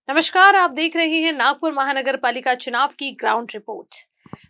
नमस्कार, आप देख रहे हैं नागपुर महानगर पालिका चुनाव की ग्राउंड रिपोर्ट।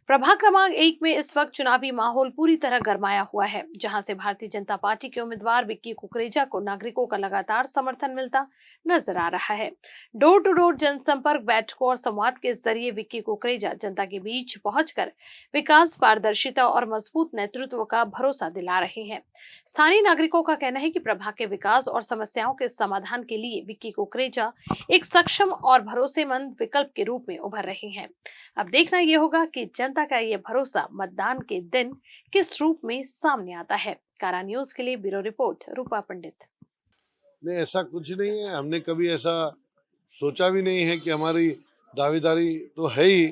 प्रभाग क्रमांक 1 में इस वक्त चुनावी माहौल पूरी तरह गरमाया हुआ है, जहां से भारतीय जनता पार्टी के उम्मीदवार विक्की कुकरेजा को नागरिकों का लगातार समर्थन मिलता नजर आ रहा है। डोर टू डोर जनसंपर्क बैठकों और संवाद के जरिए विक्की कुकरेजा जनता के बीच पहुंचकर विकास, पारदर्शिता और मजबूत नेतृत्व का भरोसा दिला रहे हैं। स्थानीय नागरिकों का कहना है कि प्रभाग के विकास और समस्याओं के समाधान के लिए विक्की कुकरेजा एक सक्षम और भरोसेमंद विकल्प के रूप में उभर रहे हैं। अब देखना यह होगा कि जनता का यह भरोसा मतदान के दिन किस रूप में सामने आता है। कारा न्यूज के लिए ब्यूरो रिपोर्ट रूपा पंडित। नहीं, ऐसा कुछ नहीं है। हमने कभी ऐसा सोचा भी नहीं है कि हमारी दावेदारी तो है ही,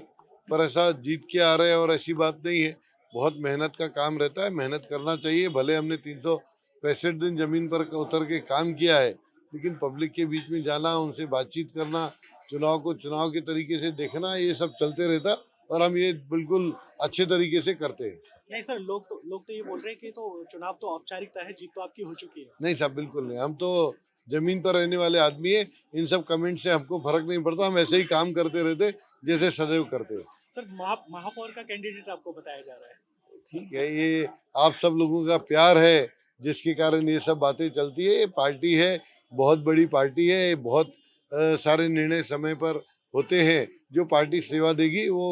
पर ऐसा जीत के आ रहे हैं और ऐसी बात नहीं है। बहुत मेहनत का काम रहता है, मेहनत करना चाहिए। भले हमने 365 दिन जमीन पर उतर के काम किया है, लेकिन पब्लिक के बीच में जाना, उनसे बातचीत करना, चुनाव को चुनाव के तरीके से देखना, ये सब चलते रहता और हम ये बिल्कुल अच्छे तरीके से करते हैं। नहीं सर, लोग तो ये बोल रहे हैं कि तो चुनाव तो औपचारिकता है, जीत तो आपकी हो चुकी है। नहीं साहब, बिल्कुल नहीं। हम तो जमीन पर रहने वाले आदमी है। इन सब कमेंट से हमको फर्क नहीं पड़ता। हम ऐसे ही काम करते रहते जैसे सदैव करते हैं। सर, महापौर का कैंडिडेट आपको बताया जा रहा है। ठीक है, ये आप सब लोगों का प्यार है जिसके कारण ये सब बातें चलती है। ये पार्टी है, बहुत बड़ी पार्टी है। बहुत सारे निर्णय समय पर होते हैं। जो पार्टी सेवा देगी वो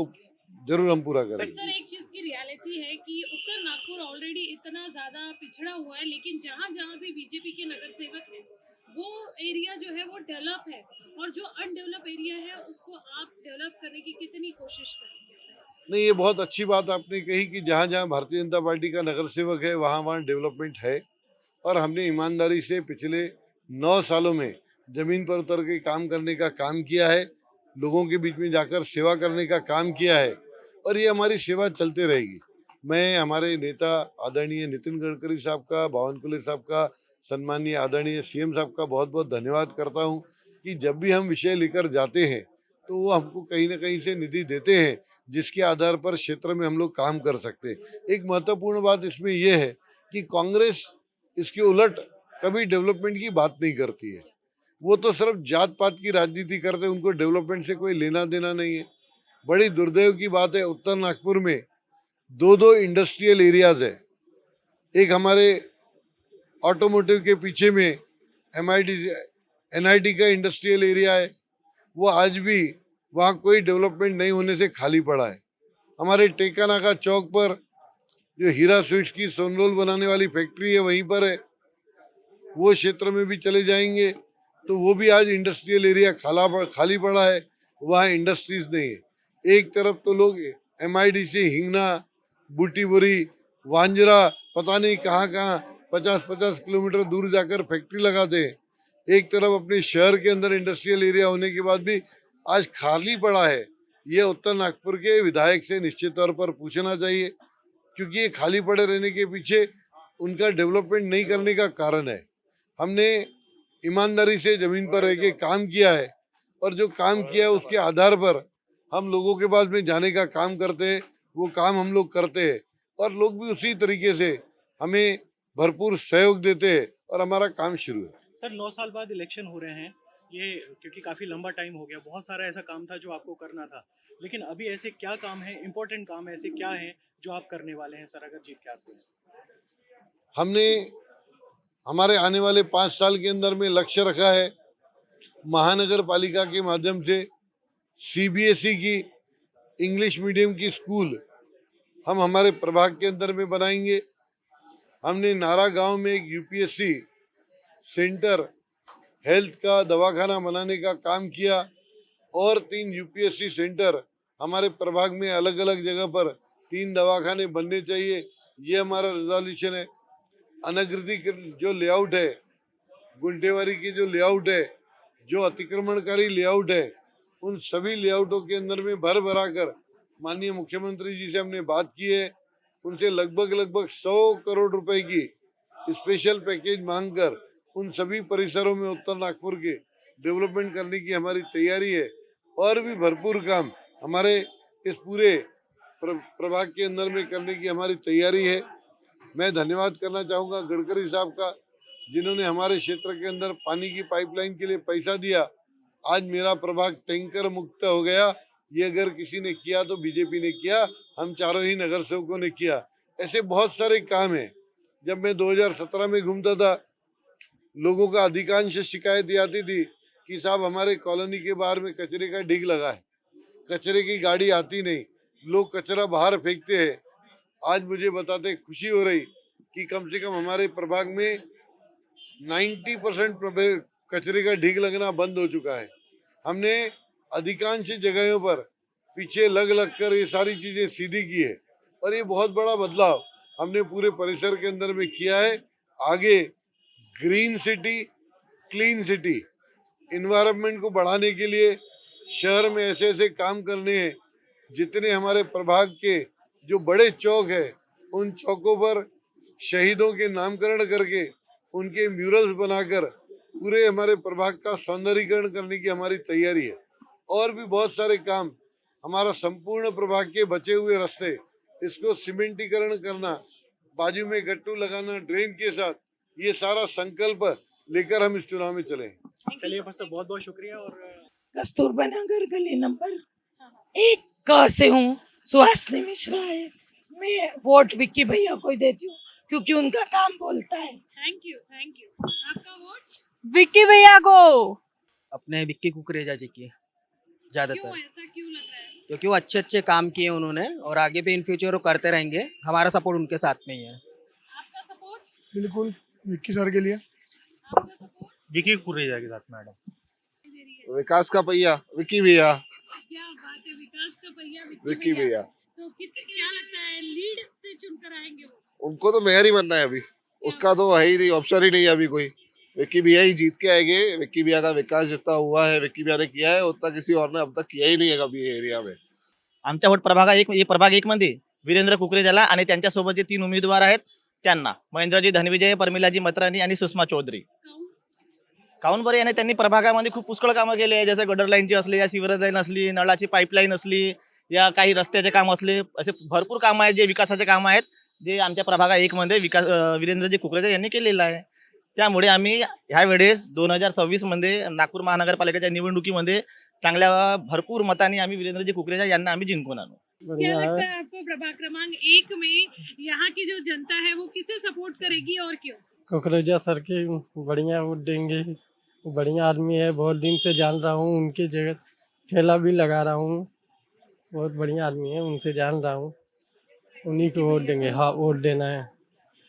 जरूर हम पूरा करेंगे। सर, एक चीज की रियलिटी है कि उत्तर नागपुर ऑलरेडी इतना ज्यादा पिछड़ा हुआ है, लेकिन जहाँ जहाँ भी बीजेपी के नगर सेवक है वो एरिया जो है वो डेवलप है, और जो अनडेवलप एरिया है उसको आप डेवलप करने की कितनी कोशिश करेंगे? नहीं, ये बहुत अच्छी बात आपने कही कि जहाँ जहाँ भारतीय जनता पार्टी का नगर सेवक है वहाँ वहाँ डेवलपमेंट है। और हमने ईमानदारी से पिछले 9 सालों में जमीन पर उतर के काम करने का काम किया है, लोगों के बीच में जाकर सेवा करने का काम किया है, और ये हमारी सेवा चलते रहेगी। मैं हमारे नेता आदरणीय नितिन गडकरी साहब का, बावनकुले साहब का, सम्मानीय आदरणीय सीएम साहब का बहुत बहुत धन्यवाद करता हूँ कि जब भी हम विषय लेकर जाते हैं तो वो हमको कहीं ना कहीं से निधि देते हैं, जिसके आधार पर क्षेत्र में हम लोग काम कर सकते हैं। एक महत्वपूर्ण बात इसमें यह है कि कांग्रेस इसके उलट कभी डेवलपमेंट की बात नहीं करती है। वो तो सिर्फ जात पात की राजनीति करते हैं, उनको डेवलपमेंट से कोई लेना देना नहीं है। बड़ी दुर्दैव की बात है, उत्तर नागपुर में दो इंडस्ट्रियल एरियाज है। एक हमारे ऑटोमोटिव के पीछे में एनआईटी का इंडस्ट्रियल एरिया है। वो आज भी वहाँ कोई डेवलपमेंट नहीं होने से खाली पड़ा है। हमारे टेकानाका चौक पर जो हीरा स्वीट्स की सोनरोल बनाने वाली फैक्ट्री है वहीं पर है। वो क्षेत्र में भी चले जाएंगे तो वो भी आज इंडस्ट्रियल एरिया खाली पड़ा है, वहाँ इंडस्ट्रीज नहीं है। एक तरफ तो लोग एमआईडी से हिंगना, बूटीबोरी, वांजरा, पता नहीं कहाँ कहाँ 50-50 किलोमीटर दूर जाकर फैक्ट्री लगाते हैं। एक तरफ अपने शहर के अंदर इंडस्ट्रियल एरिया होने के बाद भी आज खाली पड़ा है। ये उत्तर नागपुर के विधायक से निश्चित तौर पर पूछना चाहिए, क्योंकि ये खाली पड़े रहने के पीछे उनका डेवलपमेंट नहीं करने का कारण है। हमने ईमानदारी से जमीन पर रह के काम किया है, और जो काम किया है उसके आधार पर हम लोगों के पास में जाने का काम करते हैं। वो काम हम लोग करते हैं और लोग भी उसी तरीके से हमें भरपूर सहयोग देते हैं और हमारा काम शुरू है। सर, 9 साल बाद इलेक्शन हो रहे हैं, ये क्योंकि काफी लंबा टाइम हो गया, बहुत सारा ऐसा काम था जो आपको करना था, लेकिन अभी ऐसे क्या काम है, इंपॉर्टेंट काम ऐसे क्या है जो आप करने वाले हैं सर, अगर जीत के आते हैं? हमने हमारे आने वाले 5 साल के अंदर में लक्ष्य रखा है, महानगर पालिका के माध्यम से सीबीएसई की इंग्लिश मीडियम की स्कूल हम हमारे प्रभाग के अंदर में बनाएंगे। हमने नारा गांव में एक यूपीएससी सेंटर, हेल्थ का दवाखाना बनाने का काम किया, और 3 यूपीएससी सेंटर हमारे प्रभाग में अलग अलग जगह पर 3 दवाखाने बनने चाहिए। ये हमारा रिजोल्यूशन है। अनधिकृत के जो लेआउट है, गुंटेवारी की जो लेआउट है, जो अतिक्रमणकारी लेआउट है, उन सभी लेआउटों के अंदर में भर भरा कर माननीय मुख्यमंत्री जी से हमने बात की है। उनसे लगभग 100 करोड़ रुपए की स्पेशल पैकेज मांगकर उन सभी परिसरों में उत्तर नागपुर के डेवलपमेंट करने की हमारी तैयारी है। और भी भरपूर काम हमारे इस पूरे प्रभाग के अंदर में करने की हमारी तैयारी है। मैं धन्यवाद करना चाहूँगा गडकरी साहब का, जिन्होंने हमारे क्षेत्र के अंदर पानी की पाइपलाइन के लिए पैसा दिया आज मेरा प्रभाग टैंकर मुक्त हो गया। ये अगर किसी ने किया तो बीजेपी ने किया, हम चारों ही नगर सेवकों ने किया। ऐसे बहुत सारे काम हैं। जब मैं 2017 में घूमता था, लोगों का अधिकांश शिकायत ये आती थी कि साहब हमारे कॉलोनी के बाहर में कचरे का ढीग लगा है, कचरे की गाड़ी आती नहीं, लोग कचरा बाहर फेंकते हैं। आज मुझे बताते खुशी हो रही कि कम से कम हमारे प्रभाग में 90% कचरे का ढीग लगना बंद हो चुका है। हमने अधिकांश जगहों पर पीछे लग कर ये सारी चीजें सीधी की है और ये बहुत बड़ा बदलाव हमने पूरे परिसर के अंदर में किया है। आगे green city, clean city, environment को बढ़ाने के लिए शहर में ऐसे ऐसे काम करने हैं। जितने हमारे प्रभाग के जो बड़े चौक है, उन चौकों पर शहीदों के नामकरण करके उनके म्यूरल्स बनाकर पूरे हमारे प्रभाग का सौंदर्यीकरण करने की हमारी तैयारी है। और भी बहुत सारे काम, हमारा संपूर्ण प्रभाग के बचे हुए रास्ते, इसको सीमेंटीकरण करना, बाजू में गट्टू लगाना ड्रेन के साथ, ये सारा संकल्प लेकर हम इस चुनाव में चले। चलिए बस बहुत बहुत शुक्रिया। और कस्तूरबा नगर गली नंबर 1 से हूँ, सुहासिनी मिश्रा है। मैं वोट विक्की भैया को ही देती हूँ क्योंकि उनका काम बोलता है। Thank you. आपका वोट विक्की भैया को। अपने विक्की कुकरेजा जी की ज्यादातर, ऐसा क्यों लग रहा है? क्योंकि वो अच्छे अच्छे काम किए उन्होंने और आगे भी इन फ्यूचर वो करते रहेंगे। हमारा सपोर्ट उनके साथ में ही है। आपका सपोर्ट? बिल्कुल विक्की सर के लिए। आपका सपोर्ट? विकी कुकरेजा के साथ मैडम। विकास का पहिया विक्की भैया। क्या बात है, विकास का पहिया विक्की भैया, तो क्या लगता है लीड से चुनकर आएंगे वो? उनको तो मेयर ही बनना है अभी, उसका तो है ही नहीं, ऑप्शन ही नहीं है अभी कोई। विक्की भैया ही जीत के आएंगे। विक्की भैया का विकास जितना हुआ है विक्की भैया ने किया है, उतना किसी और ने अब तक किया ही नहीं है कभी ये एरिया में। आमच्या वोट प्रभाग 1 मध्ये वीरेंद्र कुकरेजाला आणि त्यांच्यासोबत जे 3 उमेदवार आहेत त्यांना, महेंद्रजी धनविजय, परमिलाजी मत्रानी आणि सुषमा चौधरी। काऊन बरे याने त्यांनी प्रभागामध्ये खूप पुष्कळ कामं केले आहे, जसं गटर लाईनची असली, या सिवरेज लाईन असली, नळाची पाईपलाईन असली, या काही रस्त्याचे काम असले, असे भरपूर कामं आहेत जे विकासाचे कामं आहेत, जे आमच्या प्रभाग 1 मध्ये वीरेंद्रजी कुकरेजा यांनी केलेलं आहे। त्यामुळे आम्ही ह्या वेळेस 2026 मध्ये नागपूर महानगरपालिकेच्या निवडणुकीमध्ये चांगल्या भरपूर मतांनी आम्ही वीरेंद्रजी कुकरेजा यांना आम्ही जिंकून आणू। क्या लगता है आपको प्रभाग क्रमांक 1 में यहाँ की जो जनता है वो किसे सपोर्ट करेगी और क्यों? कुकरेजा सर के बढ़िया वोट देंगे। बढ़िया आदमी है, बहुत दिन से जान रहा हूँ, उनकी जगह ठेला भी लगा रहा हूँ। बहुत बढ़िया आदमी है, उनसे जान रहा हूँ, उन्हीं को वोट देंगे। हाँ, वोट देना है।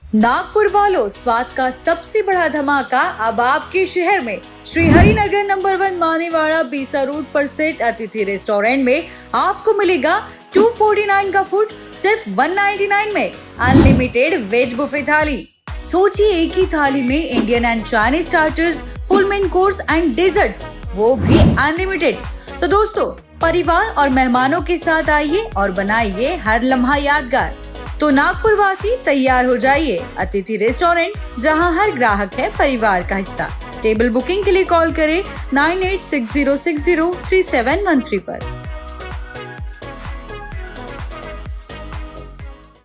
नागपुर वालों, स्वाद का सबसे बड़ा धमाका अब आपके शहर में श्री हरिनगर नंबर 1 मानेवाड़ा बीसा रोड पर स्थित अतिथि रेस्टोरेंट में आपको मिलेगा 249 का फूड सिर्फ 199 में। अनलिमिटेड वेज बुफे थाली। सोचिए, एक ही थाली में Indian and Chinese starters, full main course and desserts, वो भी अनलिमिटेड। तो दोस्तों, परिवार और मेहमानों के साथ आइए और बनाइए हर लम्हा यादगार। तो नागपुर वासी तैयार हो जाइए, अतिथि रेस्टोरेंट, जहां हर ग्राहक है परिवार का हिस्सा। टेबल बुकिंग के लिए कॉल करें 9860603713 पर।